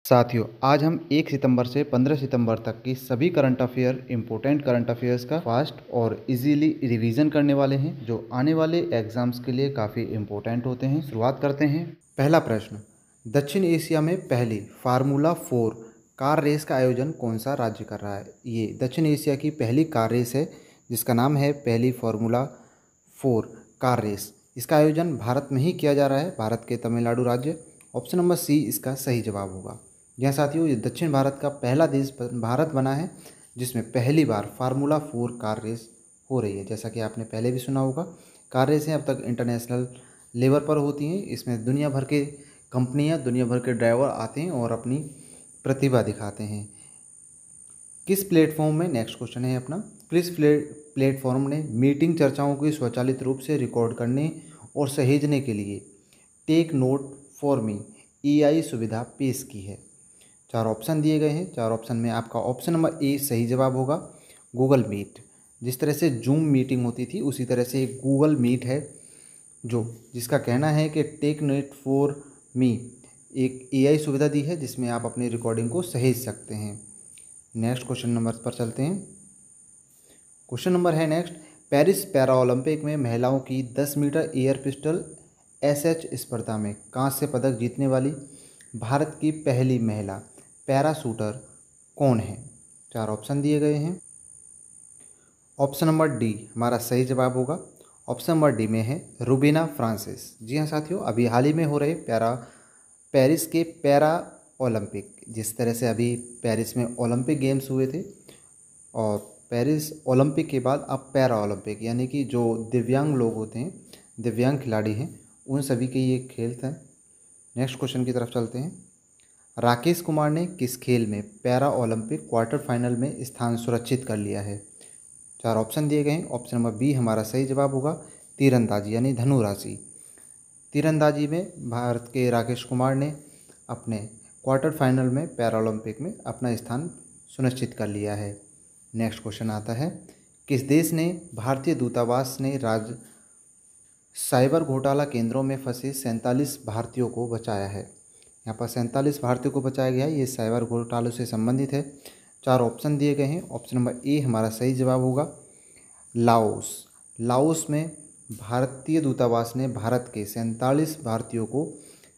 साथियों, आज हम 1 सितंबर से 15 सितंबर तक की सभी current affair important current affairs का फास्ट और इजीली रिवीजन करने वाले हैं, जो आने वाले एग्जाम्स के लिए काफ़ी इम्पोर्टेंट होते हैं। शुरुआत करते हैं। पहला प्रश्न, दक्षिण एशिया में पहली फार्मूला 4 कार रेस का आयोजन कौन सा राज्य कर रहा है? ये दक्षिण एशिया की पहली कार रेस है, जिसका नाम है पहली फार्मूला 4 कार रेस। इसका आयोजन भारत में ही किया जा रहा है, भारत के तमिलनाडु राज्य। ऑप्शन नंबर सी इसका सही जवाब होगा। यह साथियों, ये दक्षिण भारत का पहला देश भारत बना है जिसमें पहली बार फार्मूला 4 कार रेस हो रही है। जैसा कि आपने पहले भी सुना होगा, कार रेसें अब तक इंटरनेशनल लेवल पर होती हैं। इसमें दुनिया भर के कंपनियां, दुनिया भर के ड्राइवर आते हैं और अपनी प्रतिभा दिखाते हैं। किस प्लेटफॉर्म में, नेक्स्ट क्वेश्चन है अपना, किस प्लेटफॉर्म ने मीटिंग चर्चाओं को स्वचालित रूप से रिकॉर्ड करने और सहेजने के लिए take note for me EI सुविधा पेश की है? 4 ऑप्शन दिए गए हैं। 4 ऑप्शन में आपका ऑप्शन नंबर ए सही जवाब होगा, गूगल मीट। जिस तरह से जूम मीटिंग होती थी, उसी तरह से एक गूगल मीट है जिसका कहना है कि टेक नोट फॉर मी एक AI सुविधा दी है जिसमें आप अपनी रिकॉर्डिंग को सहेज सकते हैं। नेक्स्ट क्वेश्चन नंबर पर चलते हैं। क्वेश्चन नंबर है नेक्स्ट, पेरिस पैरा ओलंपिक में महिलाओं की 10 मीटर एयर पिस्टल SH स्पर्धा में कांस्य पदक जीतने वाली भारत की पहली महिला पैरा शूटर कौन है? 4 ऑप्शन दिए गए हैं। ऑप्शन नंबर डी हमारा सही जवाब होगा। ऑप्शन नंबर डी में है रुबीना फ्रांसिस। जी हाँ साथियों, अभी हाल ही में हो रहे पेरिस के पैरा ओलंपिक, जिस तरह से अभी पेरिस में ओलंपिक गेम्स हुए थे और पेरिस ओलंपिक के बाद अब पैरा ओलंपिक, यानी कि जो दिव्यांग लोग होते हैं, दिव्यांग खिलाड़ी हैं, उन सभी के ये खेल था। नेक्स्ट क्वेश्चन की तरफ चलते हैं। राकेश कुमार ने किस खेल में पैरा ओलंपिक क्वार्टर फाइनल में स्थान सुरक्षित कर लिया है? 4 ऑप्शन दिए गए हैं। ऑप्शन नंबर बी हमारा सही जवाब होगा, तीरंदाजी यानी धनुराशि। तीरंदाजी में भारत के राकेश कुमार ने अपने क्वार्टर फाइनल में पैरा ओलंपिक में अपना स्थान सुनिश्चित कर लिया है। नेक्स्ट क्वेश्चन आता है, किस देश ने भारतीय दूतावास ने साइबर घोटाला केंद्रों में फंसे 47 भारतीयों को बचाया है? यहाँ पर 47 भारतीयों को बचाया गया है। ये साइबर घोटालों से संबंधित है। 4 ऑप्शन दिए गए हैं। ऑप्शन नंबर ए हमारा सही जवाब होगा, लाओस। लाओस में भारतीय दूतावास ने भारत के 47 भारतीयों को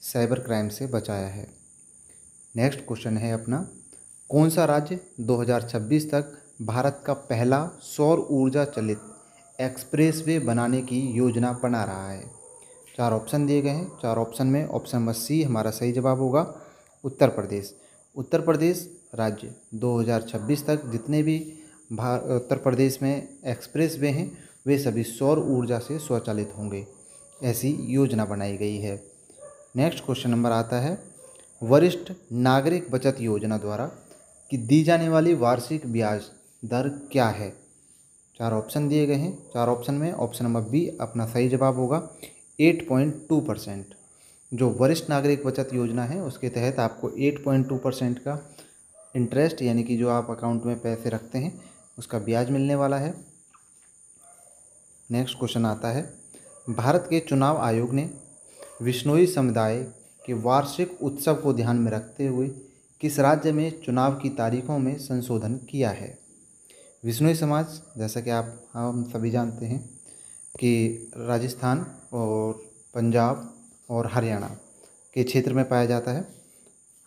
साइबर क्राइम से बचाया है। नेक्स्ट क्वेश्चन है अपना, कौन सा राज्य 2026 तक भारत का पहला सौर ऊर्जा चलित एक्सप्रेसवे बनाने की योजना बना रहा है? 4 ऑप्शन दिए गए हैं। 4 ऑप्शन में ऑप्शन नंबर सी हमारा सही जवाब होगा, उत्तर प्रदेश। उत्तर प्रदेश राज्य 2026 तक जितने भी उत्तर प्रदेश में एक्सप्रेसवे हैं, वे सभी सौर ऊर्जा से स्वचालित होंगे, ऐसी योजना बनाई गई है। नेक्स्ट क्वेश्चन नंबर आता है, वरिष्ठ नागरिक बचत योजना द्वारा कि दी जाने वाली वार्षिक ब्याज दर क्या है? 4 ऑप्शन दिए गए हैं। 4 ऑप्शन में ऑप्शन नंबर बी अपना सही जवाब होगा, 8.2%। जो वरिष्ठ नागरिक बचत योजना है उसके तहत आपको 8.2% का इंटरेस्ट, यानी कि जो आप अकाउंट में पैसे रखते हैं उसका ब्याज मिलने वाला है। नेक्स्ट क्वेश्चन आता है, भारत के चुनाव आयोग ने विश्नोई समुदाय के वार्षिक उत्सव को ध्यान में रखते हुए किस राज्य में चुनाव की तारीखों में संशोधन किया है? विश्नोई समाज, जैसा कि हम सभी जानते हैं कि राजस्थान और पंजाब और हरियाणा के क्षेत्र में पाया जाता है।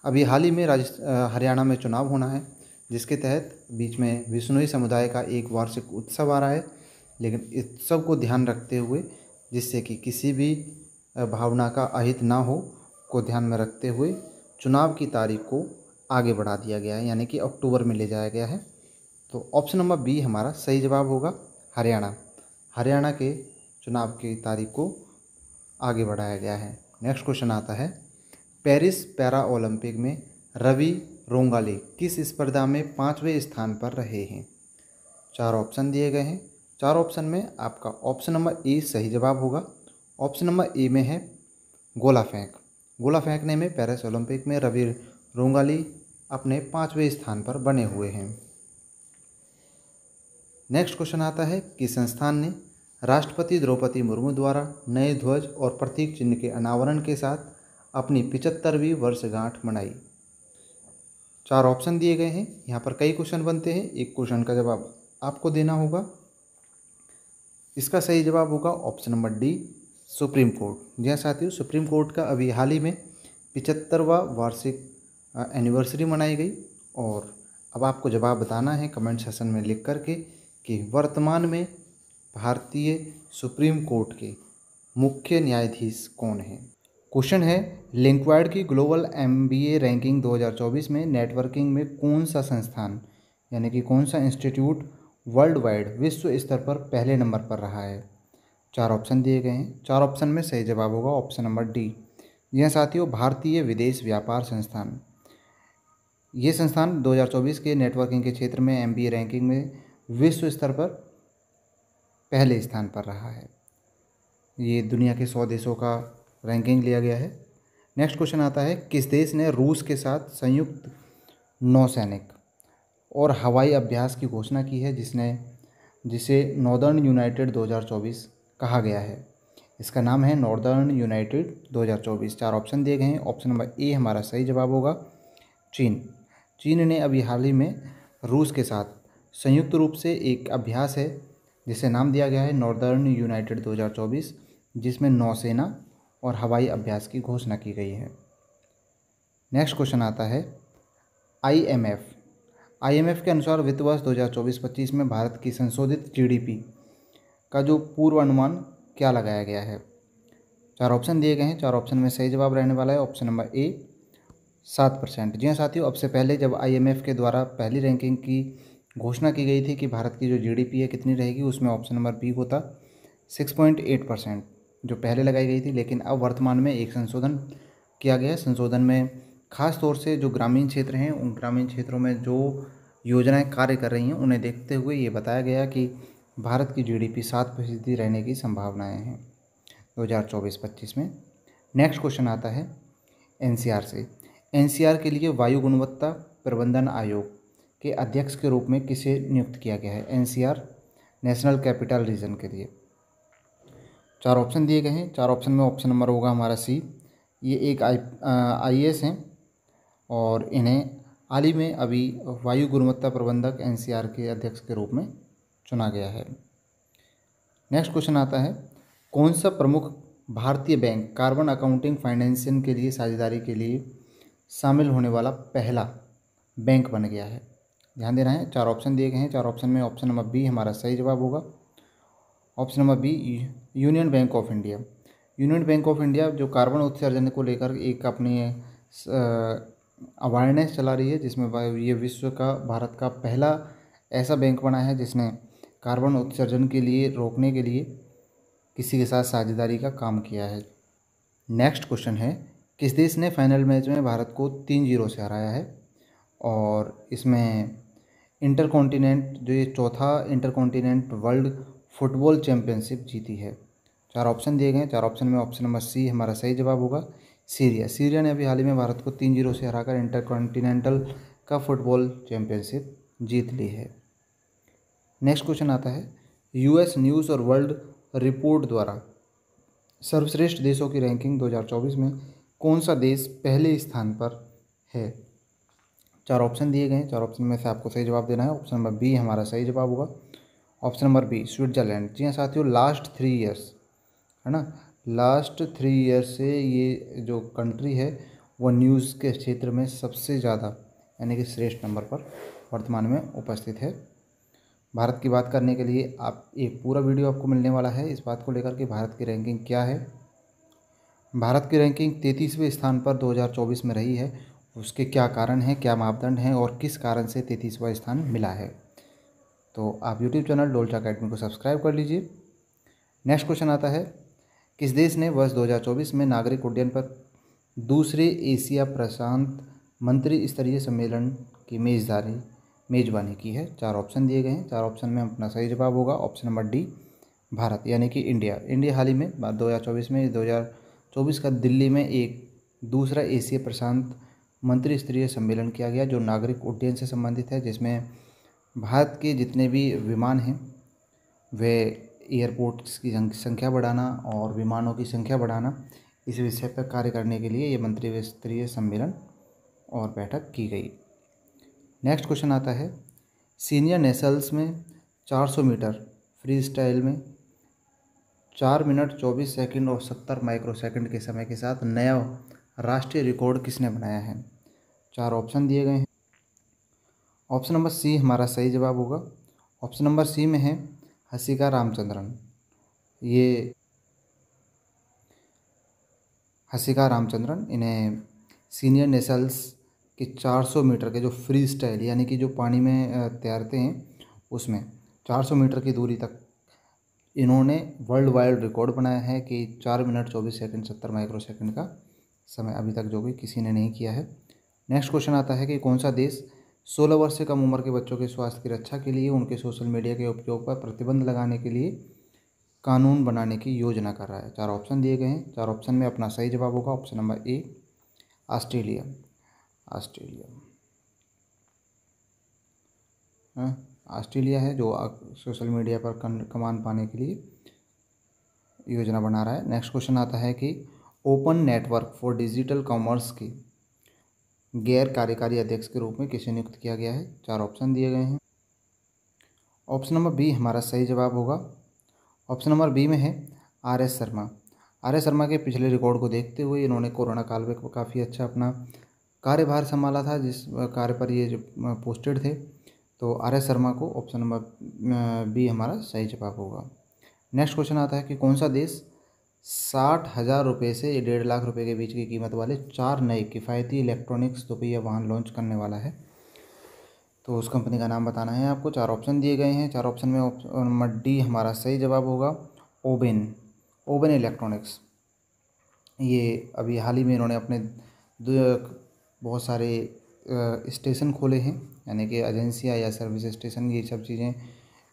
अभी हाल ही में हरियाणा में चुनाव होना है, जिसके तहत बीच में विश्नोई समुदाय का एक वार्षिक उत्सव आ रहा है। लेकिन इस उत्सव को ध्यान रखते हुए, जिससे कि किसी भी भावना का अहित ना हो, को ध्यान में रखते हुए चुनाव की तारीख को आगे बढ़ा दिया गया है, यानी कि अक्टूबर में ले जाया गया है। तो ऑप्शन नंबर बी हमारा सही जवाब होगा, हरियाणा। हरियाणा के चुनाव की तारीख को आगे बढ़ाया गया है। नेक्स्ट क्वेश्चन आता है, पेरिस पैरा ओलंपिक में रवि रोंगाले किस स्पर्धा में 5वें स्थान पर रहे हैं? 4 ऑप्शन दिए गए हैं। 4 ऑप्शन में आपका ऑप्शन नंबर ए सही जवाब होगा। ऑप्शन नंबर ए में है गोला फेंक। गोला फेंकने में पेरिस ओलंपिक में रवि रोंगाली अपने 5वें स्थान पर बने हुए हैं। नेक्स्ट क्वेश्चन आता है, किस संस्थान ने राष्ट्रपति द्रौपदी मुर्मू द्वारा नए ध्वज और प्रतीक चिन्ह के अनावरण के साथ अपनी 75वीं वर्षगांठ मनाई? 4 ऑप्शन दिए गए हैं, यहाँ पर कई क्वेश्चन बनते हैं, एक क्वेश्चन का जवाब आपको देना होगा। इसका सही जवाब होगा option number D, Supreme Court. जी हाँ साथियों, सुप्रीम कोर्ट का अभी हाल ही में 75वां वार्षिक एनिवर्सरी मनाई गई। और अब आपको जवाब बताना है कमेंट सेशन में लिख करके कि वर्तमान में भारतीय सुप्रीम कोर्ट के मुख्य न्यायाधीश कौन हैं। क्वेश्चन है, लिंक्वाइड की ग्लोबल MBA रैंकिंग 2024 में नेटवर्किंग में कौन सा संस्थान यानी कि कौन सा इंस्टीट्यूट वर्ल्ड वाइड विश्व स्तर पर पहले नंबर पर रहा है। 4 ऑप्शन दिए गए हैं, 4 ऑप्शन में सही जवाब होगा ऑप्शन नंबर डी। यह साथियों भारतीय विदेश व्यापार संस्थान, ये संस्थान 2024 के नेटवर्किंग के क्षेत्र में MBA रैंकिंग में विश्व स्तर पर पहले स्थान पर रहा है। ये दुनिया के 100 देशों का रैंकिंग लिया गया है। नेक्स्ट क्वेश्चन आता है, किस देश ने रूस के साथ संयुक्त नौसैनिक और हवाई अभ्यास की घोषणा की है, जिसे नॉर्दर्न यूनाइटेड 2024 कहा गया है। इसका नाम है नॉर्दर्न यूनाइटेड 2024। 4 ऑप्शन दिए गए हैं, ऑप्शन नंबर ए हमारा सही जवाब होगा चीन। चीन ने अभी हाल ही में रूस के साथ संयुक्त रूप से एक अभ्यास है जिसे नाम दिया गया है नॉर्दर्न यूनाइटेड 2024, जिसमें नौसेना और हवाई अभ्यास की घोषणा की गई है। नेक्स्ट क्वेश्चन आता है, IMF के अनुसार वित्त वर्ष 2024-25 में भारत की संशोधित GDP का जो पूर्वानुमान क्या लगाया गया है। 4 ऑप्शन दिए गए हैं, 4 ऑप्शन में सही जवाब रहने वाला है ऑप्शन नंबर ए 7%। जी हाँ साथियों, अब से पहले जब IMF के द्वारा पहली रैंकिंग की घोषणा की गई थी कि भारत की जो GDP है कितनी रहेगी, उसमें ऑप्शन नंबर बी होता 6.8% जो पहले लगाई गई थी। लेकिन अब वर्तमान में एक संशोधन किया गया है। संशोधन में खास तौर से जो ग्रामीण क्षेत्र हैं, उन ग्रामीण क्षेत्रों में जो योजनाएं कार्य कर रही हैं उन्हें देखते हुए ये बताया गया कि भारत की GDP 7% रहने की संभावनाएं हैं 2024-25 में। नेक्स्ट क्वेश्चन आता है NCR से। NCR के लिए वायु गुणवत्ता प्रबंधन आयोग के अध्यक्ष के रूप में किसे नियुक्त किया गया है। NCR नेशनल कैपिटल रीजन के लिए 4 ऑप्शन दिए गए हैं, 4 ऑप्शन में ऑप्शन नंबर होगा हमारा सी। ये एक IAS हैं और इन्हें हाल ही में अभी वायु गुणवत्ता प्रबंधक NCR के अध्यक्ष के रूप में चुना गया है। नेक्स्ट क्वेश्चन आता है, कौन सा प्रमुख भारतीय बैंक कार्बन अकाउंटिंग फाइनेंसिंग के लिए साझेदारी के लिए शामिल होने वाला पहला बैंक बन गया है। ध्यान देना है, 4 ऑप्शन दिए गए हैं, 4 ऑप्शन में ऑप्शन नंबर बी हमारा सही जवाब होगा option number B, Union Bank of India. Union Bank of India जो कार्बन उत्सर्जन को लेकर एक अपनी अवेयरनेस चला रही है, जिसमें ये विश्व का भारत का पहला ऐसा बैंक बना है जिसने कार्बन उत्सर्जन के लिए रोकने के लिए किसी के साथ साझेदारी का काम किया है। नेक्स्ट क्वेश्चन है, किस देश ने फाइनल मैच में भारत को 3-0 से हराया है और इसमें इंटरकॉन्टिनेंट जो ये चौथा इंटरकॉन्टिनेंट वर्ल्ड फुटबॉल चैंपियनशिप जीती है। 4 ऑप्शन दिए गए हैं, 4 ऑप्शन में ऑप्शन नंबर सी हमारा सही जवाब होगा सीरिया। सीरिया ने अभी हाल ही में भारत को 3-0 से हराकर इंटरकॉन्टिनेंटल का फुटबॉल चैंपियनशिप जीत ली है। नेक्स्ट क्वेश्चन आता है, US न्यूज़ और वर्ल्ड रिपोर्ट द्वारा सर्वश्रेष्ठ देशों की रैंकिंग 2024 में कौन सा देश पहले स्थान पर है। 4 ऑप्शन दिए गए हैं, 4 ऑप्शन में से आपको सही जवाब देना है। ऑप्शन नंबर बी हमारा सही जवाब होगा ऑप्शन नंबर बी स्विट्ज़रलैंड। जी हाँ साथियों, लास्ट 3 ईयर्स है ना, लास्ट 3 ईयर्स से ये जो कंट्री है वो न्यूज़ के क्षेत्र में सबसे ज़्यादा यानी कि श्रेष्ठ नंबर पर वर्तमान में उपस्थित है। भारत की बात करने के लिए आप एक पूरा वीडियो आपको मिलने वाला है इस बात को लेकर कि भारत की रैंकिंग क्या है। भारत की रैंकिंग 33वें स्थान पर 2024 में रही है। उसके क्या कारण हैं, क्या मापदंड हैं और किस कारण से 33वां स्थान मिला है। तो आप यूट्यूब चैनल डोलचा अकेडमी को सब्सक्राइब कर लीजिए। नेक्स्ट क्वेश्चन आता है, किस देश ने वर्ष 2024 में नागरिक उड्डयन पर दूसरे एशिया प्रशांत मंत्री स्तरीय सम्मेलन की मेजबानी की है। 4 ऑप्शन दिए गए हैं, 4 ऑप्शन में अपना सही जवाब होगा ऑप्शन नंबर डी भारत यानी कि इंडिया हाल ही में 2024 का दिल्ली में एक दूसरा एशिया प्रशांत मंत्री स्तरीय सम्मेलन किया गया जो नागरिक उड्डयन से संबंधित है, जिसमें भारत के जितने भी विमान हैं वे एयरपोर्ट्स की संख्या बढ़ाना और विमानों की संख्या बढ़ाना इस विषय पर कार्य करने के लिए ये मंत्री स्तरीय सम्मेलन और बैठक की गई। नेक्स्ट क्वेश्चन आता है, सीनियर नेशनल्स में 400 मीटर फ्री स्टाइल में 4 मिनट 24 सेकंड और 70 माइक्रोसेकंड के समय के साथ नया राष्ट्रीय रिकॉर्ड किसने बनाया है। 4 ऑप्शन दिए गए हैं। ऑप्शन नंबर सी हमारा सही जवाब होगा। ऑप्शन नंबर सी में है हसिका रामचंद्रन। ये हसिका रामचंद्रन, इन्हें सीनियर नेशनल्स के 400 मीटर के जो फ्री स्टाइल यानी कि जो पानी में तैरते हैं उसमें 400 मीटर की दूरी तक इन्होंने वर्ल्ड वाइड रिकॉर्ड बनाया है कि 4 मिनट 24 सेकंड 70 माइक्रो सेकंड का समय अभी तक जो भी किसी ने नहीं किया है। नेक्स्ट क्वेश्चन आता है कि कौन सा देश 16 वर्ष से कम उम्र के बच्चों के स्वास्थ्य की रक्षा के लिए उनके सोशल मीडिया के उपयोग पर प्रतिबंध लगाने के लिए कानून बनाने की योजना कर रहा है। 4 ऑप्शन दिए गए हैं। 4 ऑप्शन में अपना सही जवाब होगा option number A Australia. Australia है जो सोशल मीडिया पर कमान पाने के लिए योजना बना रहा है। नेक्स्ट क्वेश्चन आता है कि open network for digital commerce की गैर कार्यकारी अध्यक्ष के रूप में किसे नियुक्त किया गया है। 4 ऑप्शन दिए गए हैं। ऑप्शन नंबर बी हमारा सही जवाब होगा। ऑप्शन नंबर बी में है आर.एस. शर्मा। आर.एस. शर्मा के पिछले रिकॉर्ड को देखते हुए इन्होंने कोरोना काल में काफ़ी अच्छा अपना कार्यभार संभाला था, जिस कार्य पर ये जो पोस्टेड थे। तो आर.एस. शर्मा को ऑप्शन नंबर बी हमारा सही जवाब होगा। नेक्स्ट क्वेश्चन आता है कि कौन सा देश 60,000 रुपये से 1.5 लाख रुपये के बीच की कीमत वाले 4 नए किफ़ायती इलेक्ट्रॉनिक्स दोपहिया वाहन लॉन्च करने वाला है। तो उस कंपनी का नाम बताना है आपको। 4 ऑप्शन दिए गए हैं। 4 ऑप्शन में ऑप्शन नंबर डी हमारा सही जवाब होगा ओबेन इलेक्ट्रॉनिक्स। ये अभी हाल ही में इन्होंने अपने बहुत सारे स्टेशन खोले हैं, यानी कि एजेंसियाँ या सर्विस स्टेशन, ये सब चीज़ें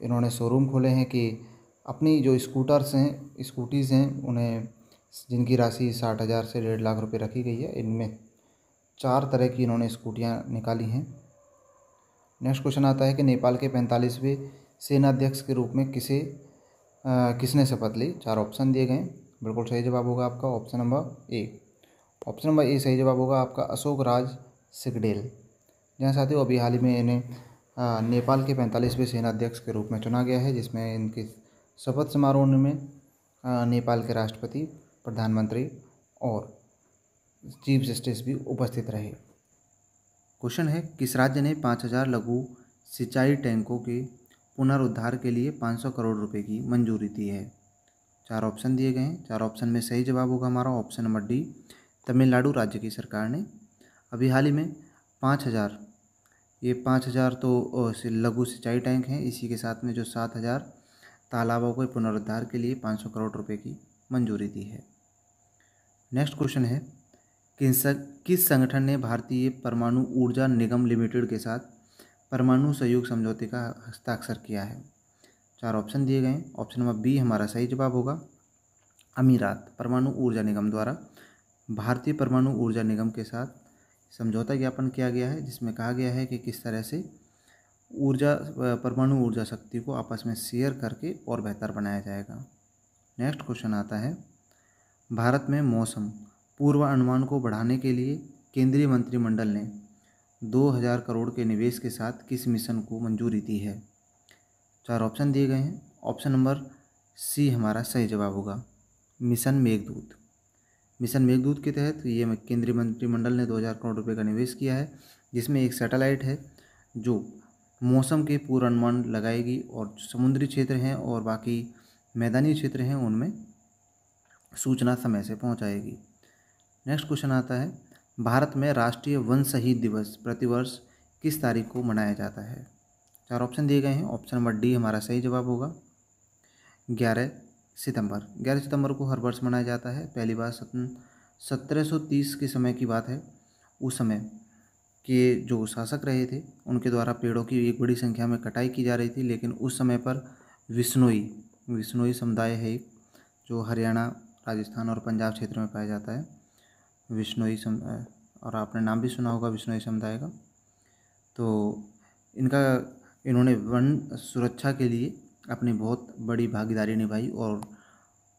इन्होंने शोरूम खोले हैं कि अपनी जो स्कूटीज़ हैं उन्हें जिनकी राशि 60,000 से 1.5 लाख रुपये रखी गई है, इनमें 4 तरह की इन्होंने स्कूटियाँ निकाली हैं। नेक्स्ट क्वेश्चन आता है कि नेपाल के 45वें सेनाध्यक्ष के रूप में किसने शपथ ली। 4 ऑप्शन दिए गए। बिल्कुल सही जवाब होगा आपका option number A. Option number A सही जवाब होगा आपका अशोक राज सिकडेल। जहाँ साथियों अभी हाल ही में इन्हें नेपाल के 45वें सेनाध्यक्ष के रूप में चुना गया है, जिसमें इनके शपथ समारोह में नेपाल के राष्ट्रपति, प्रधानमंत्री और चीफ जस्टिस भी उपस्थित रहे। क्वेश्चन है, किस राज्य ने 5,000 लघु सिंचाई टैंकों के पुनरुद्धार के लिए 500 करोड़ रुपए की मंजूरी दी है। 4 ऑप्शन दिए गए हैं। 4 ऑप्शन में सही जवाब होगा हमारा ऑप्शन नंबर डी, तमिलनाडु राज्य की सरकार ने अभी हाल ही में 5,000 तो लघु सिंचाई टैंक हैं, इसी के साथ में जो 7,000 तालाबों के पुनरुद्धार के लिए 500 करोड़ रुपए की मंजूरी दी है। नेक्स्ट क्वेश्चन है, किस संगठन ने भारतीय परमाणु ऊर्जा निगम लिमिटेड के साथ परमाणु सहयोग समझौते का हस्ताक्षर किया है। 4 ऑप्शन दिए गए हैं। ऑप्शन नंबर बी हमारा सही जवाब होगा अमीरात परमाणु ऊर्जा निगम द्वारा भारतीय परमाणु ऊर्जा निगम के साथ समझौता ज्ञापन किया गया है, जिसमें कहा गया है कि किस तरह से परमाणु ऊर्जा शक्ति को आपस में शेयर करके और बेहतर बनाया जाएगा। नेक्स्ट क्वेश्चन आता है, भारत में मौसम पूर्वानुमान को बढ़ाने के लिए केंद्रीय मंत्रिमंडल ने 2,000 करोड़ के निवेश के साथ किस मिशन को मंजूरी दी है। 4 ऑप्शन दिए गए हैं। ऑप्शन नंबर सी हमारा सही जवाब होगा मिशन मेघदूत। मिशन मेघदूत के तहत ये केंद्रीय मंत्रिमंडल ने 2,000 करोड़ रुपए का निवेश किया है, जिसमें एक सैटेलाइट है जो मौसम के पूर्वानुमान लगाएगी और समुद्री क्षेत्र हैं और बाकी मैदानी क्षेत्र हैं उनमें सूचना समय से पहुंचाएगी। नेक्स्ट क्वेश्चन आता है, भारत में राष्ट्रीय वन शहीद दिवस प्रतिवर्ष किस तारीख को मनाया जाता है। 4 ऑप्शन दिए गए हैं। ऑप्शन नंबर डी हमारा सही जवाब होगा 11 सितंबर। 11 सितंबर को हर वर्ष मनाया जाता है। पहली बार 1730 के समय की बात है। उस समय के जो शासक रहे थे उनके द्वारा पेड़ों की एक बड़ी संख्या में कटाई की जा रही थी, लेकिन उस समय पर विश्नोई समुदाय है एक, जो हरियाणा, राजस्थान और पंजाब क्षेत्र में पाया जाता है। विश्नोई समुदाय, और आपने नाम भी सुना होगा विश्नोई समुदाय का। तो इन्होंने वन सुरक्षा के लिए अपनी बहुत बड़ी भागीदारी निभाई और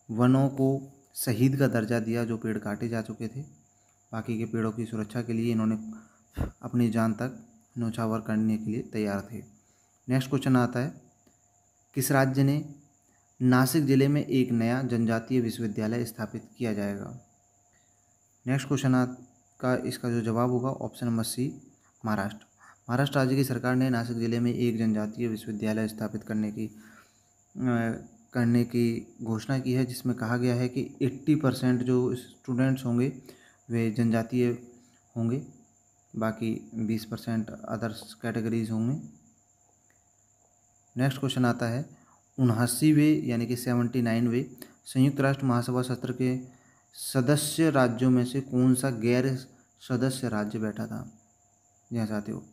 वनों को शहीद का दर्जा दिया जो पेड़ काटे जा चुके थे। बाकी के पेड़ों की सुरक्षा के लिए इन्होंने अपनी जान तक न्यौछावर करने के लिए तैयार थे। नेक्स्ट क्वेश्चन आता है, किस राज्य ने नासिक जिले में एक नया जनजातीय विश्वविद्यालय स्थापित किया जाएगा? नेक्स्ट क्वेश्चन का इसका जो जवाब होगा option number C, Maharashtra. Maharashtra राज्य की सरकार ने नासिक जिले में एक जनजातीय विश्वविद्यालय स्थापित करने की घोषणा की है, जिसमें कहा गया है कि 80% जो स्टूडेंट्स होंगे वे जनजातीय होंगे, बाकी 20% अदर्स कैटेगरीज होंगे। नेक्स्ट क्वेश्चन आता है, 79वें यानी कि 79वें संयुक्त राष्ट्र महासभा सत्र के सदस्य राज्यों में से कौन सा गैर सदस्य राज्य बैठा था? यहाँ चाहते हो,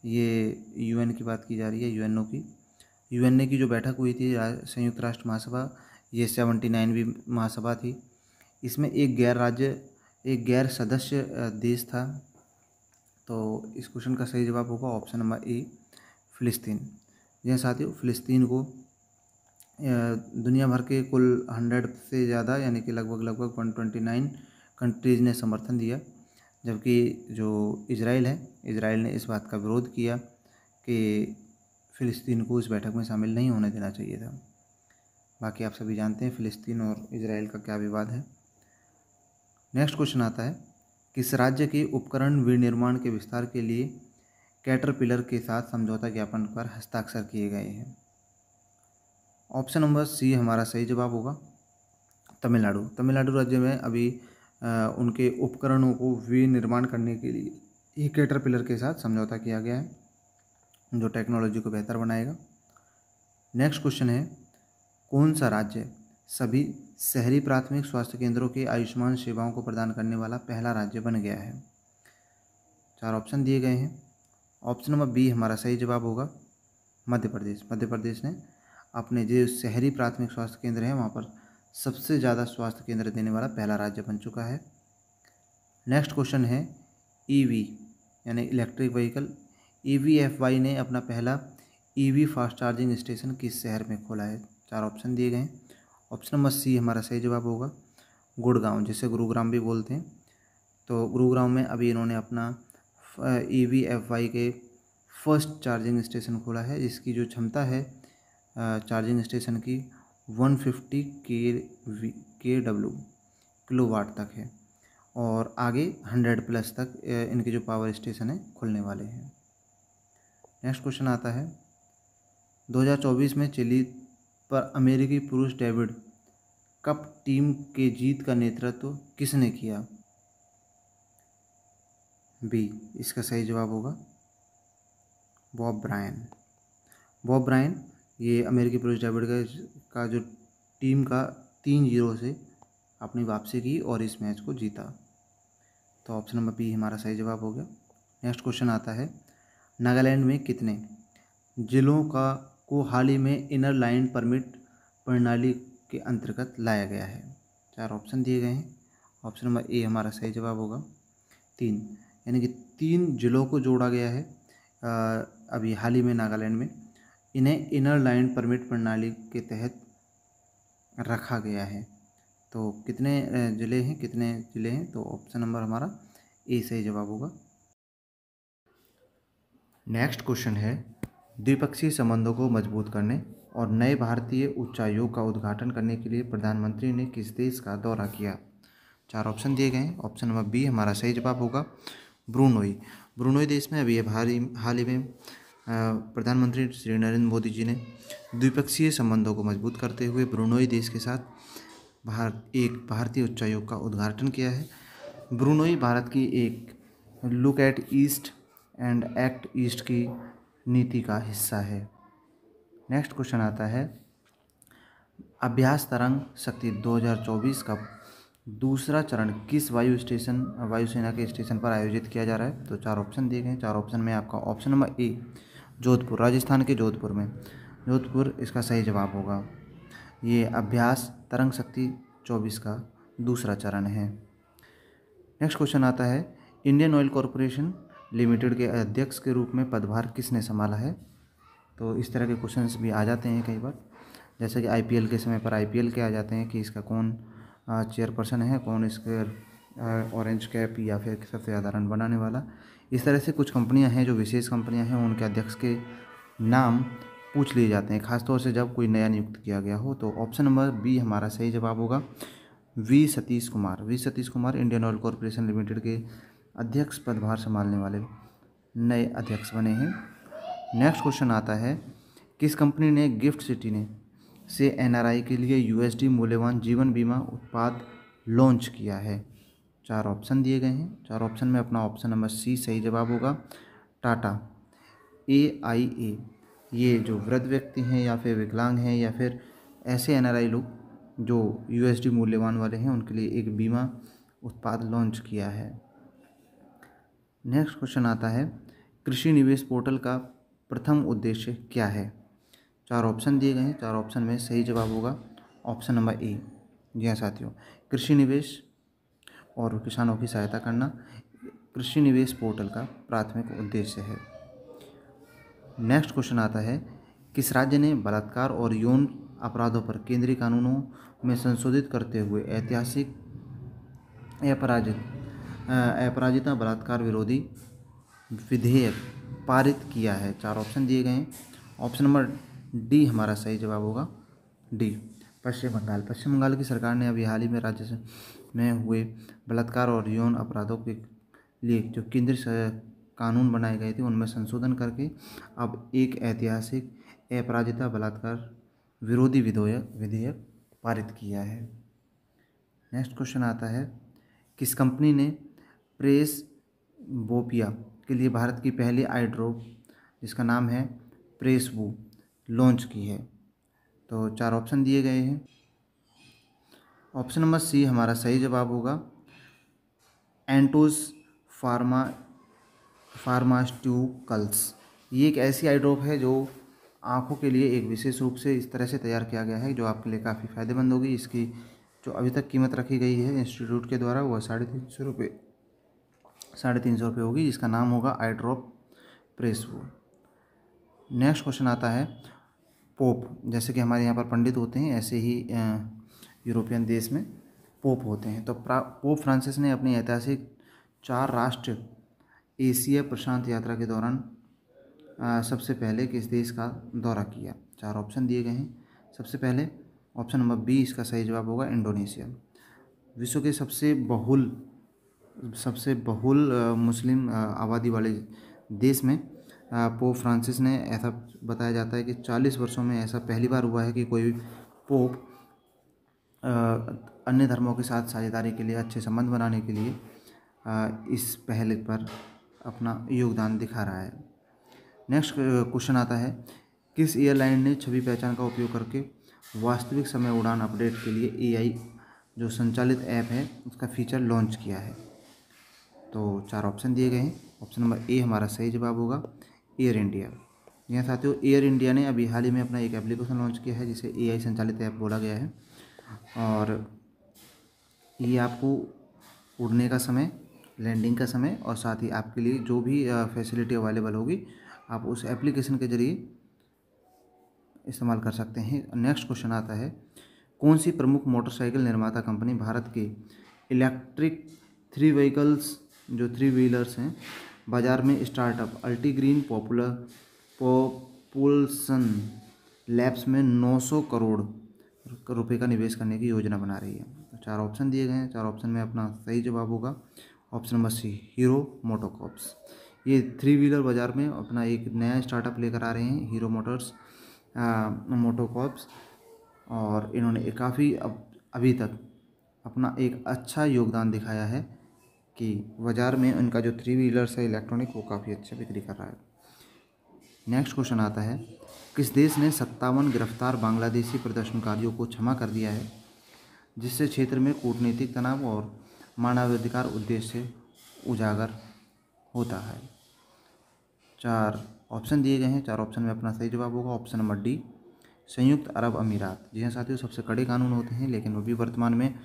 ये यूएन की बात की जा रही है, यूएनओ की। यूएनए की जो बैठक हुई थी संयुक्त राष्ट्र महासभा, ये 79वीं महासभा थी। इसमें एक गैर सदस्य देश था। तो इस क्वेश्चन का सही जवाब होगा ऑप्शन नंबर ए, फ़िलिस्तीन। यह साथियों, फ़िलिस्तीन को दुनिया भर के कुल 100 से ज़्यादा यानी कि लगभग 129 कंट्रीज़ ने समर्थन दिया, जबकि जो इजराइल है, इजराइल ने इस बात का विरोध किया कि फ़िलिस्तीन को इस बैठक में शामिल नहीं होने देना चाहिए था। बाकी आप सभी जानते हैं फ़िलिस्तीन और इजराइल का क्या विवाद है। नेक्स्ट क्वेश्चन आता है, किस राज्य के उपकरण विनिर्माण के विस्तार के लिए कैटरपिलर के साथ समझौता ज्ञापन पर हस्ताक्षर किए गए हैं? ऑप्शन नंबर सी हमारा सही जवाब होगा, तमिलनाडु। तमिलनाडु राज्य में अभी उनके उपकरणों को विनिर्माण करने के लिए ये कैटरपिलर के साथ समझौता किया गया है, जो टेक्नोलॉजी को बेहतर बनाएगा। नेक्स्ट क्वेश्चन है, कौन सा राज्य सभी शहरी प्राथमिक स्वास्थ्य केंद्रों के आयुष्मान सेवाओं को प्रदान करने वाला पहला राज्य बन गया है? 4 ऑप्शन दिए गए हैं। ऑप्शन नंबर बी हमारा सही जवाब होगा, मध्य प्रदेश। मध्य प्रदेश ने अपने जो शहरी प्राथमिक स्वास्थ्य केंद्र हैं वहाँ पर सबसे ज़्यादा स्वास्थ्य केंद्र देने वाला पहला राज्य बन चुका है। नेक्स्ट क्वेश्चन है, ईवी यानी इलेक्ट्रिक व्हीकल, EVFY ने अपना पहला EV फास्ट चार्जिंग स्टेशन किस शहर में खोला है? 4 ऑप्शन दिए गए हैं। ऑप्शन नंबर सी हमारा सही जवाब होगा, गुड़गांव, जिसे गुरुग्राम भी बोलते हैं। तो गुरुग्राम में अभी इन्होंने अपना EVFY के फर्स्ट चार्जिंग स्टेशन खोला है, जिसकी जो क्षमता है चार्जिंग स्टेशन की 150 किलोवाट तक है, और आगे 100+ तक इनके जो पावर स्टेशन है खुलने वाले हैं। नेक्स्ट क्वेश्चन आता है, 2024 में चिली पर अमेरिकी पुरुष डेविड कप टीम के जीत का नेतृत्व किसने किया? बी इसका सही जवाब होगा, बॉब ब्रायन। बॉब ब्रायन ये अमेरिकी पुरुष डेविड का जो टीम का 3-0 से अपनी वापसी की और इस मैच को जीता। तो ऑप्शन नंबर बी हमारा सही जवाब हो गया। नेक्स्ट क्वेश्चन आता है, नागालैंड में कितने जिलों को हाल ही में इनर लाइन परमिट प्रणाली के अंतर्गत लाया गया है? 4 ऑप्शन दिए गए हैं। ऑप्शन नंबर ए हमारा सही जवाब होगा, 3, यानी कि 3 जिलों को जोड़ा गया है अभी हाल ही में नागालैंड में। इन्हें इनर लाइन परमिट प्रणाली के तहत रखा गया है। तो कितने ज़िले हैं? तो ऑप्शन नंबर हमारा ए सही जवाब होगा। नेक्स्ट क्वेश्चन है, द्विपक्षीय संबंधों को मजबूत करने और नए भारतीय उच्चायोग का उद्घाटन करने के लिए प्रधानमंत्री ने किस देश का दौरा किया? 4 ऑप्शन दिए गए हैं। ऑप्शन नंबर बी हमारा सही जवाब होगा, ब्रुनोई। ब्रुनोई देश में अभी हाल ही में प्रधानमंत्री श्री नरेंद्र मोदी जी ने द्विपक्षीय संबंधों को मजबूत करते हुए ब्रुनोई देश के साथ एक भारतीय उच्चायोग का उद्घाटन किया है। ब्रुनोई भारत की एक look at east and act east की नीति का हिस्सा है। नेक्स्ट क्वेश्चन आता है, अभ्यास तरंग शक्ति 2024 का दूसरा चरण किस वायुसेना के स्टेशन पर आयोजित किया जा रहा है? तो 4 ऑप्शन दिए गए हैं। 4 ऑप्शन में आपका option number A, Jodhpur, Rajasthan के जोधपुर में। जोधपुर इसका सही जवाब होगा। ये अभ्यास तरंग शक्ति 24 का दूसरा चरण है। नेक्स्ट क्वेश्चन आता है, इंडियन ऑयल कॉरपोरेशन लिमिटेड के अध्यक्ष के रूप में पदभार किसने संभाला है? तो इस तरह के क्वेश्चंस भी आ जाते हैं कई बार, जैसे कि IPL के समय पर IPL के आ जाते हैं कि इसका कौन चेयरपर्सन है, कौन इसके ऑरेंज कैप या फिर सबसे ज़्यादा रन बनाने वाला। इस तरह से कुछ कंपनियां हैं जो विशेष कंपनियां हैं, उनके अध्यक्ष के नाम पूछ लिए जाते हैं, खासतौर से जब कोई नया नियुक्त किया गया हो। तो ऑप्शन नंबर बी हमारा सही जवाब होगा, V Satish Kumar. V Satish Kumar Indian Oil Corporation Limited के अध्यक्ष पदभार संभालने वाले नए अध्यक्ष बने हैं। नेक्स्ट क्वेश्चन आता है, किस कंपनी ने गिफ्ट सिटी ने से एनआरआई के लिए यूएसडी मूल्यवान जीवन बीमा उत्पाद लॉन्च किया है? 4 ऑप्शन दिए गए हैं। 4 ऑप्शन में अपना ऑप्शन नंबर सी सही जवाब होगा, टाटा। AIA, ये जो वृद्ध व्यक्ति हैं या फिर विकलांग हैं या फिर ऐसे एनआरआई लोग जो यूएसडी मूल्यवान वाले हैं, उनके लिए एक बीमा उत्पाद लॉन्च किया है। नेक्स्ट क्वेश्चन आता है, कृषि निवेश पोर्टल का प्रथम उद्देश्य क्या है? 4 ऑप्शन दिए गए हैं। 4 ऑप्शन में सही जवाब होगा ऑप्शन नंबर ए। जी हाँ साथियों, कृषि निवेश और किसानों की सहायता करना कृषि निवेश पोर्टल का प्राथमिक उद्देश्य है। नेक्स्ट क्वेश्चन आता है, किस राज्य ने बलात्कार और यौन अपराधों पर केंद्रीय कानूनों में संशोधित करते हुए ऐतिहासिक अपराजिता बलात्कार विरोधी विधेयक पारित किया है? 4 ऑप्शन दिए गए हैं। ऑप्शन नंबर डी हमारा सही जवाब होगा, डी, पश्चिम बंगाल। पश्चिम बंगाल की सरकार ने अभी हाल ही में राज्य में हुए बलात्कार और यौन अपराधों के लिए जो केंद्रीय कानून बनाए गए थे, उनमें संशोधन करके अब एक ऐतिहासिक अपराजिता बलात्कार विरोधी विधेयक पारित किया है। नेक्स्ट क्वेश्चन आता है, किस कंपनी ने प्रेस बोपिया के लिए भारत की पहली आई ड्रॉप जिसका नाम है प्रेसबू लॉन्च की है? तो 4 ऑप्शन दिए गए हैं। ऑप्शन नंबर सी हमारा सही जवाब होगा, एंटोस फार्मास्यूटिकल्स। ये एक ऐसी आई ड्रॉप है जो आँखों के लिए एक विशेष रूप से इस तरह से तैयार किया गया है जो आपके लिए काफ़ी फ़ायदेमंद होगी। इसकी जो अभी तक कीमत रखी गई है इंस्टीट्यूट के द्वारा वह 350 रुपये होगी, जिसका नाम होगा आई ड्रॉप प्रेसबू। नेक्स्ट क्वेश्चन आता है, पोप, जैसे कि हमारे यहाँ पर पंडित होते हैं ऐसे ही यूरोपियन देश में पोप होते हैं। तो पोप फ्रांसिस ने अपनी ऐतिहासिक 4 राष्ट्र एशिया प्रशांत यात्रा के दौरान सबसे पहले किस देश का दौरा किया? 4 ऑप्शन दिए गए हैं। सबसे पहले ऑप्शन नंबर बी इसका सही जवाब होगा, इंडोनेशिया। विश्व के सबसे बहुल मुस्लिम आबादी वाले देश में पोप फ्रांसिस ने, ऐसा बताया जाता है कि 40 वर्षों में ऐसा पहली बार हुआ है कि कोई पोप अन्य धर्मों के साथ साझेदारी के लिए, अच्छे संबंध बनाने के लिए इस पहल पर अपना योगदान दिखा रहा है। नेक्स्ट क्वेश्चन आता है, किस एयरलाइन ने छवि पहचान का उपयोग करके वास्तविक समय उड़ान अपडेट के लिए AI जो संचालित ऐप है उसका फीचर लॉन्च किया है? तो 4 ऑप्शन दिए गए हैं। ऑप्शन नंबर ए हमारा सही जवाब होगा, एयर इंडिया। यहाँ साथियों, एयर इंडिया ने अभी हाल ही में अपना एक एप्लीकेशन लॉन्च किया है जिसे AI संचालित ऐप बोला गया है, और ये आपको उड़ने का समय, लैंडिंग का समय और साथ ही आपके लिए जो भी फैसिलिटी अवेलेबल होगी आप उस एप्लीकेशन के ज़रिए इस्तेमाल कर सकते हैं। नेक्स्ट क्वेश्चन आता है, कौन सी प्रमुख मोटरसाइकिल निर्माता कंपनी भारत के इलेक्ट्रिक 3 व्हीलर्स हैं बाज़ार में स्टार्टअप अल्टीग्रीन पोपुलसन लैब्स में 900 करोड़ रुपए का निवेश करने की योजना बना रही है? तो 4 ऑप्शन दिए गए हैं। 4 ऑप्शन में अपना सही जवाब होगा option number C, Hero MotoCorps. ये 3 व्हीलर बाज़ार में अपना एक नया स्टार्टअप लेकर आ रहे हैं, हीरो मोटोकॉर्प्स, और इन्होंने काफ़ी अभी तक अपना एक अच्छा योगदान दिखाया है कि बाज़ार में उनका जो 3 व्हीलर्स है इलेक्ट्रॉनिक वो काफ़ी अच्छा बिक्री कर रहा है। नेक्स्ट क्वेश्चन आता है, किस देश ने 57 गिरफ्तार बांग्लादेशी प्रदर्शनकारियों को क्षमा कर दिया है जिससे क्षेत्र में कूटनीतिक तनाव और मानवाधिकार उद्देश्य उजागर होता है? 4 ऑप्शन दिए गए हैं। 4 ऑप्शन में अपना सही जवाब होगा ऑप्शन नंबर डी, संयुक्त अरब अमीरात। जी हाँ साथियों, सबसे कड़े कानून होते हैं लेकिन वो भी वर्तमान में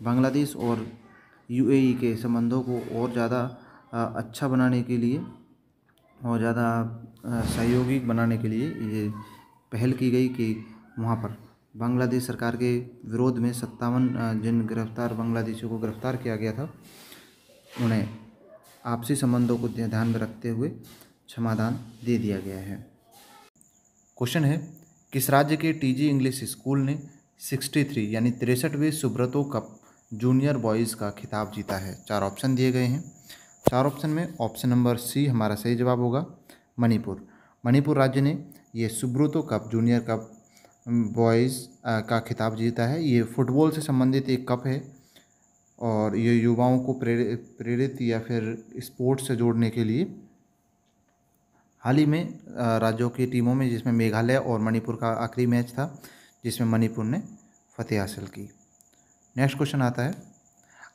बांग्लादेश और UAE के संबंधों को और ज़्यादा अच्छा बनाने के लिए और ज़्यादा सहयोगी बनाने के लिए ये पहल की गई कि वहाँ पर बांग्लादेश सरकार के विरोध में 57 जिन गिरफ्तार बांग्लादेशियों को गिरफ्तार किया गया था, उन्हें आपसी संबंधों को ध्यान में रखते हुए क्षमादान दे दिया गया है। क्वेश्चन है, किस राज्य के टीजी इंग्लिश स्कूल ने 63 यानी 63वें सुब्रतो कप जूनियर बॉयज़ का खिताब जीता है? 4 ऑप्शन दिए गए हैं। 4 ऑप्शन में ऑप्शन नंबर सी हमारा सही जवाब होगा, मणिपुर। मणिपुर राज्य ने ये Subroto Cup Junior Cup Boys का खिताब जीता है। ये फुटबॉल से संबंधित एक कप है और ये युवाओं को प्रेरित या फिर स्पोर्ट्स से जोड़ने के लिए हाल ही में राज्यों की टीमों में, जिसमें मेघालय और मणिपुर का आखिरी मैच था, जिसमें मणिपुर ने फतेह हासिल की। नेक्स्ट क्वेश्चन आता है,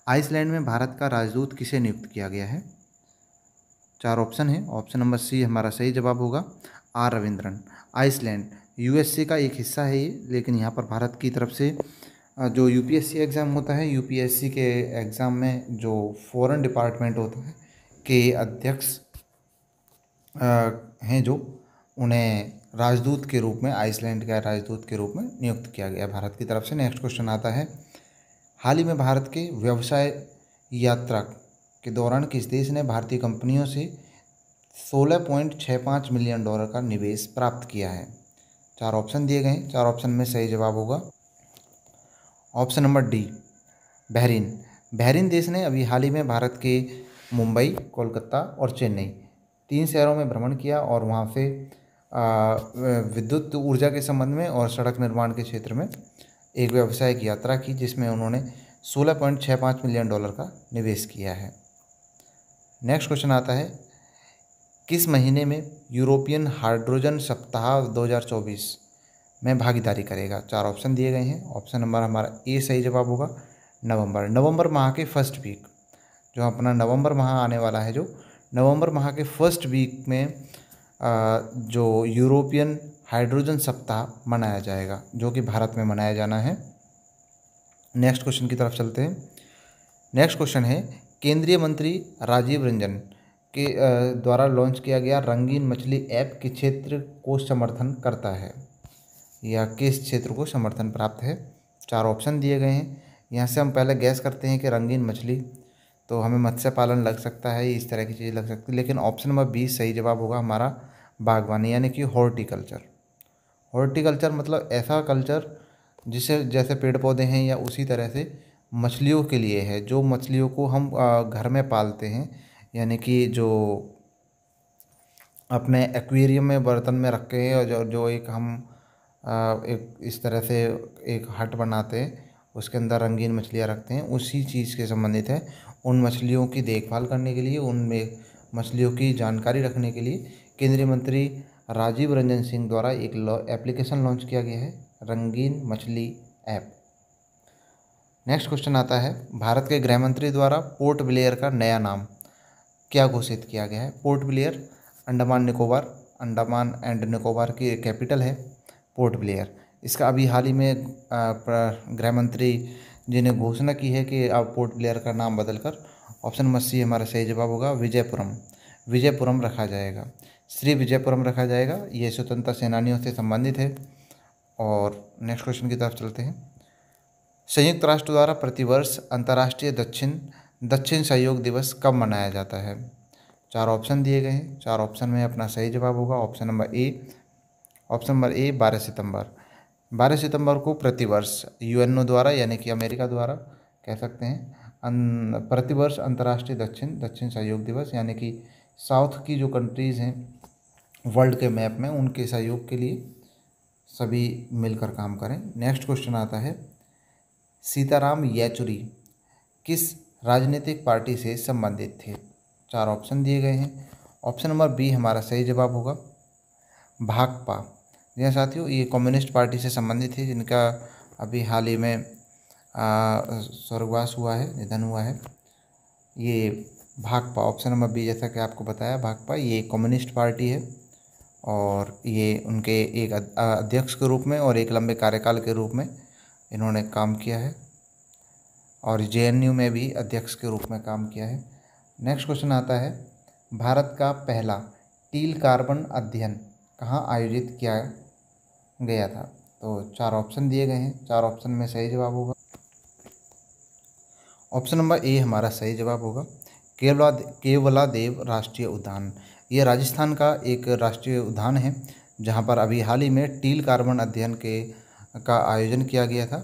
आइसलैंड में भारत का राजदूत किसे नियुक्त किया गया है? 4 ऑप्शन है। ऑप्शन नंबर सी हमारा सही जवाब होगा, आर रविंद्रन। आइसलैंड यूएसए का एक हिस्सा है ये, लेकिन यहाँ पर भारत की तरफ से जो यूपीएससी एग्ज़ाम होता है, यूपीएससी के एग्ज़ाम में जो फॉरेन डिपार्टमेंट होता है के अध्यक्ष हैं, जो उन्हें राजदूत के रूप में, आइसलैंड का राजदूत के रूप में नियुक्त किया गया भारत की तरफ से। नेक्स्ट क्वेश्चन आता है, हाल ही में भारत के व्यवसाय यात्रा के दौरान किस देश ने भारतीय कंपनियों से $16.65 मिलियन का निवेश प्राप्त किया है? 4 ऑप्शन दिए गए हैं। 4 ऑप्शन में सही जवाब होगा option number D, Bahrain. Bahrain देश ने अभी हाल ही में भारत के मुंबई, कोलकाता और चेन्नई 3 शहरों में भ्रमण किया और वहाँ से विद्युत ऊर्जा के संबंध में और सड़क निर्माण के क्षेत्र में एक व्यावसायिक यात्रा की, जिसमें उन्होंने $16.65 मिलियन का निवेश किया है। नेक्स्ट क्वेश्चन आता है, किस महीने में यूरोपियन हाइड्रोजन सप्ताह 2024 में भागीदारी करेगा? 4 ऑप्शन दिए गए हैं। ऑप्शन नंबर हमारा ए सही जवाब होगा, नवंबर। नवंबर माह के फर्स्ट वीक, जो अपना नवंबर माह आने वाला है, जो नवंबर माह के फर्स्ट वीक में जो यूरोपियन हाइड्रोजन सप्ताह मनाया जाएगा, जो कि भारत में मनाया जाना है। नेक्स्ट क्वेश्चन की तरफ चलते हैं। नेक्स्ट क्वेश्चन है, केंद्रीय मंत्री राजीव रंजन के द्वारा लॉन्च किया गया रंगीन मछली ऐप किस क्षेत्र को समर्थन करता है या किस क्षेत्र को समर्थन प्राप्त है? 4 ऑप्शन दिए गए हैं। यहाँ से हम पहले गैस करते हैं कि रंगीन मछली, तो हमें मत्स्य पालन लग सकता है, इस तरह की चीज़ लग सकती है, लेकिन ऑप्शन नंबर बी सही जवाब होगा हमारा, बागवानी, यानी कि हॉर्टिकल्चर। हॉर्टिकल्चर मतलब ऐसा कल्चर जिसे जैसे पेड़ पौधे हैं या उसी तरह से मछलियों के लिए है, जो मछलियों को हम घर में पालते हैं, यानी कि जो अपने एक्वेरियम में बर्तन में रख के, और जो एक हम एक इस तरह से एक हट बनाते हैं, उसके अंदर रंगीन मछलियाँ रखते हैं, उसी चीज़ के संबंधित है। उन मछलियों की देखभाल करने के लिए, उनमें मछलियों की जानकारी रखने के लिए केंद्रीय मंत्री राजीव रंजन सिंह द्वारा एक एप्लीकेशन लॉन्च किया गया है, रंगीन मछली ऐप। नेक्स्ट क्वेश्चन आता है, भारत के गृह मंत्री द्वारा पोर्ट ब्लेयर का नया नाम क्या घोषित किया गया है? Port Blair Andaman and Nicobar की कैपिटल है पोर्ट ब्लेयर। इसका अभी हाल ही में गृह मंत्री जी ने घोषणा की है कि अब पोर्ट ब्लेयर का नाम बदलकर, ऑप्शन नंबर सी हमारा सही जवाब होगा, विजयपुरम रखा जाएगा, श्री विजयपुरम रखा जाएगा। ये स्वतंत्रता सेनानियों से संबंधित है। और नेक्स्ट क्वेश्चन की तरफ चलते हैं। संयुक्त राष्ट्र द्वारा प्रतिवर्ष अंतर्राष्ट्रीय दक्षिण सहयोग दिवस कब मनाया जाता है? 4 ऑप्शन दिए गए हैं। 4 ऑप्शन में अपना सही जवाब होगा ऑप्शन नंबर ए 12 सितंबर। 12 सितंबर को प्रतिवर्ष यूएनओ द्वारा, यानी कि अमेरिका द्वारा कह सकते हैं, प्रतिवर्ष अंतर्राष्ट्रीय दक्षिण सहयोग दिवस, यानी कि साउथ की जो कंट्रीज़ हैं वर्ल्ड के मैप में, उनके सहयोग के लिए सभी मिलकर काम करें। नेक्स्ट क्वेश्चन आता है, सीताराम येचुरी किस राजनीतिक पार्टी से संबंधित थे? 4 ऑप्शन दिए गए हैं। ऑप्शन नंबर बी हमारा सही जवाब होगा, भाकपा। जी हाँ साथियों, ये कम्युनिस्ट पार्टी से संबंधित है, जिनका अभी हाल ही में स्वर्गवास हुआ है, निधन हुआ है। ये भाकपा, ऑप्शन नंबर बी, जैसा कि आपको बताया, भाकपा ये कम्युनिस्ट पार्टी है और ये उनके एक अध्यक्ष के रूप में और एक लंबे कार्यकाल के रूप में इन्होंने काम किया है, और जेएनयू में भी अध्यक्ष के रूप में काम किया है। नेक्स्ट क्वेश्चन आता है, भारत का पहला टील कार्बन अध्ययन कहाँ आयोजित किया गया था? तो 4 ऑप्शन दिए गए हैं, 4 ऑप्शन में सही जवाब होगा ऑप्शन नंबर ए हमारा सही जवाब होगा। केवलादेव राष्ट्रीय उद्यान, ये राजस्थान का एक राष्ट्रीय उद्यान है जहाँ पर अभी हाल ही में टील कार्बन अध्ययन का आयोजन किया गया था।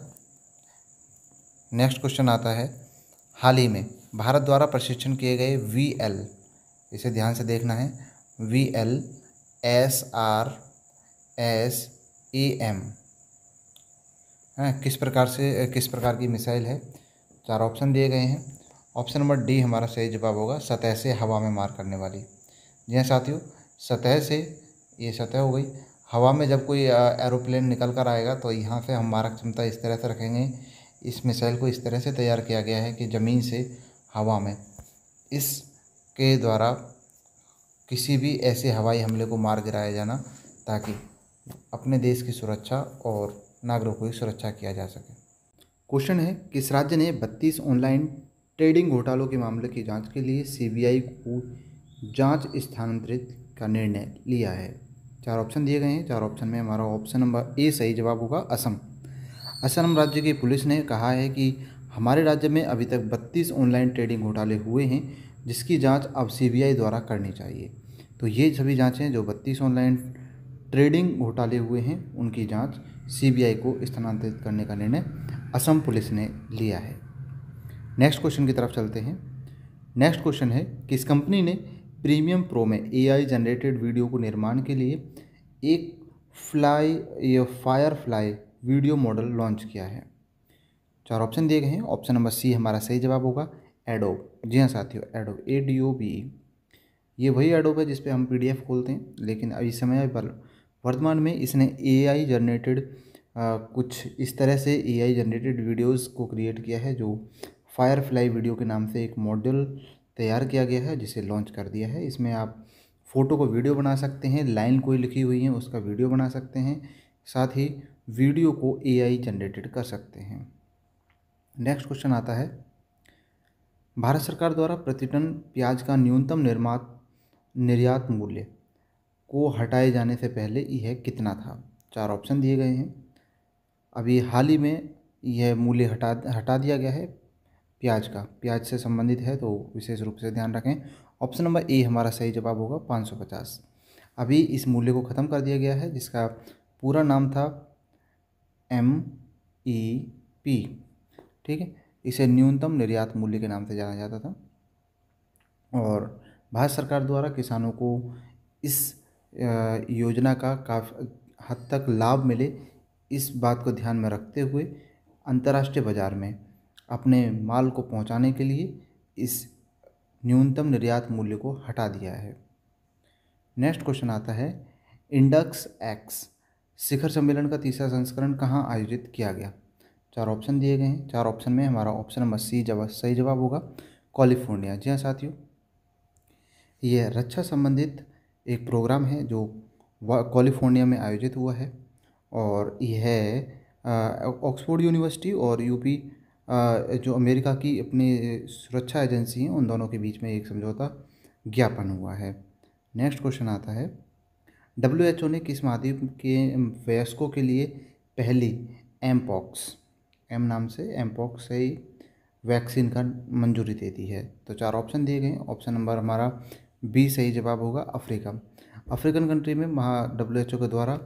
नेक्स्ट क्वेश्चन आता है, हाल ही में भारत द्वारा प्रशिक्षण किए गए VL, इसे ध्यान से देखना है, VL SRSAM किस प्रकार की मिसाइल है। 4 ऑप्शन दिए गए हैं। ऑप्शन नंबर डी हमारा सही जवाब होगा, सतह से हवा में मार करने वाली। जी हाँ साथियों, सतह से, ये सतह हो गई, हवा में जब कोई एरोप्लेन निकल कर आएगा तो यहाँ से हम मारक क्षमता इस तरह से रखेंगे। इस मिसाइल को इस तरह से तैयार किया गया है कि ज़मीन से हवा में इसके द्वारा किसी भी ऐसे हवाई हमले को मार गिराया जाना, ताकि अपने देश की सुरक्षा और नागरिकों की सुरक्षा किया जा सके। क्वेश्चन है, किस राज्य ने 32 ऑनलाइन ट्रेडिंग घोटालों के मामले की जांच के लिए CBI को जांच स्थानांतरित का निर्णय लिया है। 4 ऑप्शन दिए गए हैं। 4 ऑप्शन में हमारा ऑप्शन नंबर ए सही जवाब होगा, असम। असम राज्य की पुलिस ने कहा है कि हमारे राज्य में अभी तक 32 ऑनलाइन ट्रेडिंग घोटाले हुए हैं, जिसकी जांच अब CBI द्वारा करनी चाहिए। तो ये सभी जांचें जो 32 ऑनलाइन ट्रेडिंग घोटाले हुए हैं, उनकी जांच CBI को स्थानांतरित करने का निर्णय असम पुलिस ने लिया है। नेक्स्ट क्वेश्चन की तरफ चलते हैं। नेक्स्ट क्वेश्चन है, किस कंपनी ने प्रीमियम प्रो में AI जनरेटेड वीडियो को निर्माण के लिए एक फायरफ्लाई वीडियो मॉडल लॉन्च किया है। 4 ऑप्शन दिए गए हैं। ऑप्शन नंबर सी हमारा सही जवाब होगा, एडोब। जी हाँ साथियों, एडोब, ADOBE। ये वही एडोब है जिस पे हम PDF खोलते हैं, लेकिन अभी समय पर वर्तमान में इसने AI जनरेटेड कुछ इस तरह से AI जनरेटेड वीडियोस को क्रिएट किया है, जो फायरफ्लाई वीडियो के नाम से एक मॉडल तैयार किया गया है, जिसे लॉन्च कर दिया है। इसमें आप फ़ोटो को वीडियो बना सकते हैं, लाइन कोई लिखी हुई है उसका वीडियो बना सकते हैं, साथ ही वीडियो को AI जनरेटेड कर सकते हैं। नेक्स्ट क्वेश्चन आता है, भारत सरकार द्वारा प्रति टन प्याज का न्यूनतम निर्यात मूल्य को हटाए जाने से पहले यह कितना था। 4 ऑप्शन दिए गए हैं। अभी हाल ही में यह मूल्य हटा दिया गया है प्याज से संबंधित है, तो विशेष रूप से ध्यान रखें। ऑप्शन नंबर ए हमारा सही जवाब होगा, 550। अभी इस मूल्य को ख़त्म कर दिया गया है, जिसका पूरा नाम था MEP। ठीक है, इसे न्यूनतम निर्यात मूल्य के नाम से जाना जाता था। और भारत सरकार द्वारा किसानों को इस योजना का काफ़ी हद तक लाभ मिले, इस बात को ध्यान में रखते हुए अंतर्राष्ट्रीय बाज़ार में अपने माल को पहुंचाने के लिए इस न्यूनतम निर्यात मूल्य को हटा दिया है। नेक्स्ट क्वेश्चन आता है, इंडक्स एक्स शिखर सम्मेलन का तीसरा संस्करण कहाँ आयोजित किया गया। 4 ऑप्शन दिए गए हैं। 4 ऑप्शन में हमारा ऑप्शन नंबर सी सही जवाब होगा, कैलिफोर्निया। जी हाँ साथियों, यह रक्षा संबंधित एक प्रोग्राम है जो कैलिफोर्निया में आयोजित हुआ है, और यह ऑक्सफोर्ड यूनिवर्सिटी और UP जो अमेरिका की अपनी सुरक्षा एजेंसी हैं, उन दोनों के बीच में एक समझौता ज्ञापन हुआ है। नेक्स्ट क्वेश्चन आता है, WHO ने किस महाद्वीप के वयस्कों के लिए पहली एम नाम से एमपॉक्स से वैक्सीन का मंजूरी दे दी है। तो 4 ऑप्शन दिए गए हैं। ऑप्शन नंबर हमारा बी सही जवाब होगा, अफ्रीका। अफ्रीकन कंट्री में WHO के द्वारा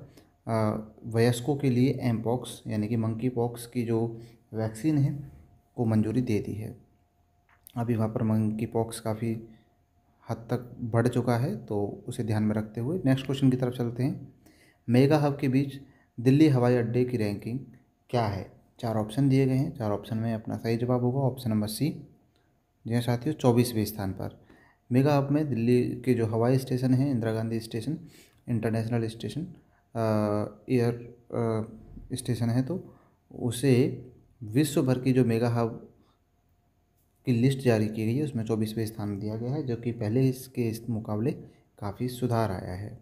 वयस्कों के लिए एमपॉक्स यानी कि मंकी पॉक्स की जो वैक्सीन है को मंजूरी दे दी है। अभी वहाँ पर मंकी पॉक्स काफ़ी हद तक बढ़ चुका है, तो उसे ध्यान में रखते हुए नेक्स्ट क्वेश्चन की तरफ चलते हैं। मेगा हब के बीच दिल्ली हवाई अड्डे की रैंकिंग क्या है। 4 ऑप्शन दिए गए हैं। 4 ऑप्शन में अपना सही जवाब होगा ऑप्शन नंबर सी। जी हाँ साथियों, 24वें स्थान पर। मेगा हब में दिल्ली के जो हवाई स्टेशन है, Indira Gandhi station, international station, air station है, तो उसे विश्व भर की जो मेगा हब की लिस्ट जारी की गई है उसमें 24वें स्थान दिया गया है, जो कि पहले इसके इस मुकाबले काफ़ी सुधार आया है।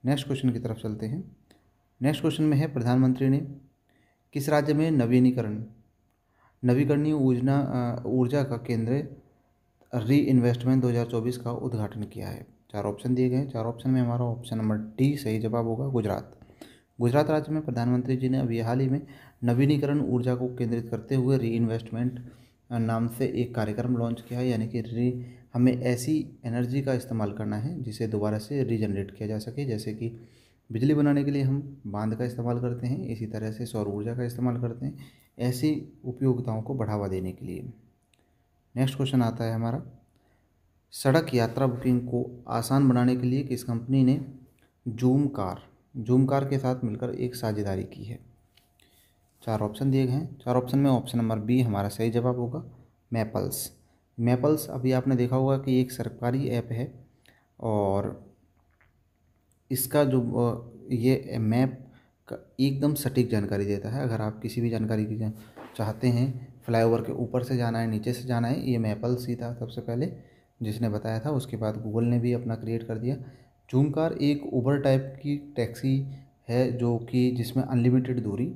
नेक्स्ट क्वेश्चन की तरफ चलते हैं। नेक्स्ट क्वेश्चन में है, प्रधानमंत्री ने किस राज्य में नवीकरणीय ऊर्जा का केंद्र री इन्वेस्टमेंट 2024 का उद्घाटन किया है। 4 ऑप्शन दिए गए हैं। 4 ऑप्शन में हमारा ऑप्शन नंबर डी सही जवाब होगा, गुजरात। गुजरात राज्य में प्रधानमंत्री जी ने अभी हाल ही में नवीनीकरण ऊर्जा को केंद्रित करते हुए री इन्वेस्टमेंट नाम से एक कार्यक्रम लॉन्च किया है। यानी कि हमें ऐसी एनर्जी का इस्तेमाल करना है जिसे दोबारा से रीजनरेट किया जा सके। जैसे कि बिजली बनाने के लिए हम बांध का इस्तेमाल करते हैं, इसी तरह से सौर ऊर्जा का इस्तेमाल करते हैं, ऐसी उपयोगिताओं को बढ़ावा देने के लिए। नेक्स्ट क्वेश्चन आता है हमारा, सड़क यात्रा बुकिंग को आसान बनाने के लिए किस कंपनी ने जूम कार के साथ मिलकर एक साझेदारी की है। 4 ऑप्शन दिए गए हैं। 4 ऑप्शन में ऑप्शन नंबर बी हमारा सही जवाब होगा, मैपल्स। अभी आपने देखा होगा कि एक सरकारी ऐप है और इसका जो ये मैप का एकदम सटीक जानकारी देता है। अगर आप किसी भी जानकारी की चाहते हैं, फ्लाईओवर के ऊपर से जाना है, नीचे से जाना है, ये मैपल्स ही था सबसे पहले जिसने बताया था। उसके बाद गूगल ने भी अपना क्रिएट कर दिया। जूम कार एक उबर टाइप की टैक्सी है जो कि जिसमें अनलिमिटेड दूरी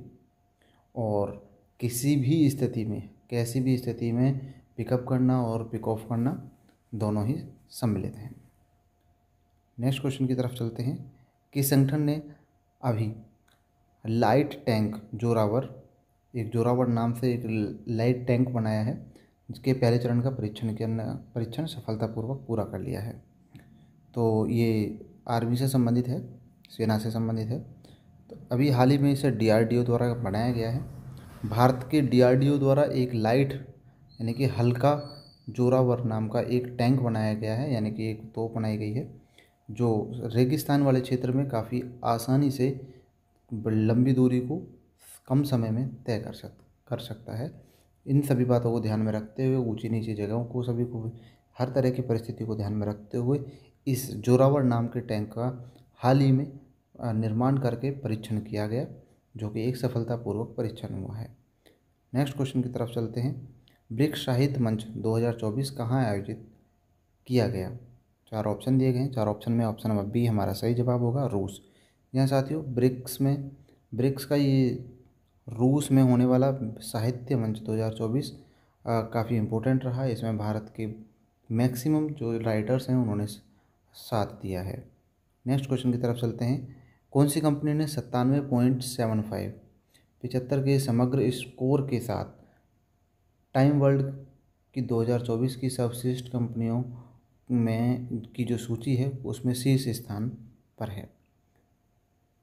और किसी भी स्थिति में, कैसी भी स्थिति में पिकअप करना और पिक ऑफ करना दोनों ही सम्मिलित हैं। नेक्स्ट क्वेश्चन की तरफ चलते हैं। किस संगठन ने अभी लाइट टैंक जोरावर नाम से एक लाइट टैंक बनाया है, जिसके पहले चरण का परीक्षण सफलतापूर्वक पूरा कर लिया है। तो ये आर्मी से संबंधित है, सेना से संबंधित है। तो अभी हाल ही में इसे DRDO द्वारा बनाया गया है। भारत के DRDO द्वारा एक लाइट यानी कि हल्का जोरावर नाम का एक टैंक बनाया गया है, यानी कि एक तोप बनाई गई है जो रेगिस्तान वाले क्षेत्र में काफ़ी आसानी से लंबी दूरी को कम समय में तय कर सकता है। इन सभी बातों को ध्यान में रखते हुए, ऊंची नीची जगहों को सभी को हर तरह की परिस्थिति को ध्यान में रखते हुए इस जोरावर नाम के टैंक का हाल ही में निर्माण करके परीक्षण किया गया, जो कि एक सफलतापूर्वक परीक्षण हुआ है। नेक्स्ट क्वेश्चन की तरफ चलते हैं। ब्रिक्स साहित्य मंच 2024 कहाँ आयोजित किया गया। 4 ऑप्शन दिए गए हैं। 4 ऑप्शन में ऑप्शन नंबर बी हमारा सही जवाब होगा, रूस। यहाँ साथियों ब्रिक्स का ये रूस में होने वाला साहित्य मंच 2024 काफ़ी इम्पोर्टेंट रहा। इसमें भारत के मैक्सिमम जो राइटर्स हैं उन्होंने साथ दिया है। नेक्स्ट क्वेश्चन की तरफ चलते हैं। कौन सी कंपनी ने 97.75 75 के समग्र स्कोर के साथ टाइम वर्ल्ड की 2024 की सर्वश्रेष्ठ कंपनियों में की जो सूची है उसमें शीर्ष स्थान पर है।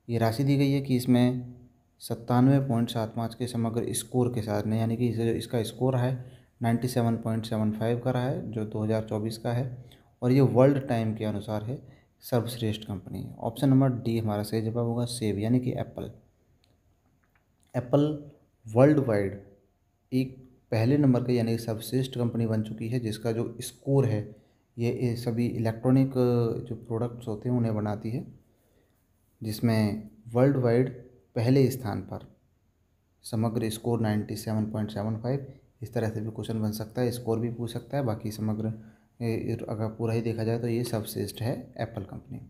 ये राशि दी गई है कि इसमें 97.75 के समग्र स्कोर के साथ, यानी कि इसका स्कोर है 97.75 का रहा है जो 2024 का है, और ये वर्ल्ड टाइम के अनुसार है सर्वश्रेष्ठ कंपनी। ऑप्शन नंबर डी हमारा सही जवाब होगा, सेब यानी कि एप्पल वर्ल्ड वाइड एक पहले नंबर के यानी सर्वश्रेष्ठ कंपनी बन चुकी है, जिसका जो स्कोर है ये सभी इलेक्ट्रॉनिक जो प्रोडक्ट्स होते हैं उन्हें बनाती है, जिसमें वर्ल्ड वाइड पहले स्थान पर समग्र स्कोर 97.75। इस तरह से भी क्वेश्चन बन सकता है, स्कोर भी पूछ सकता है। बाकी समग्र अगर पूरा ही देखा जाए तो ये सर्वश्रेष्ठ है एप्पल कंपनी।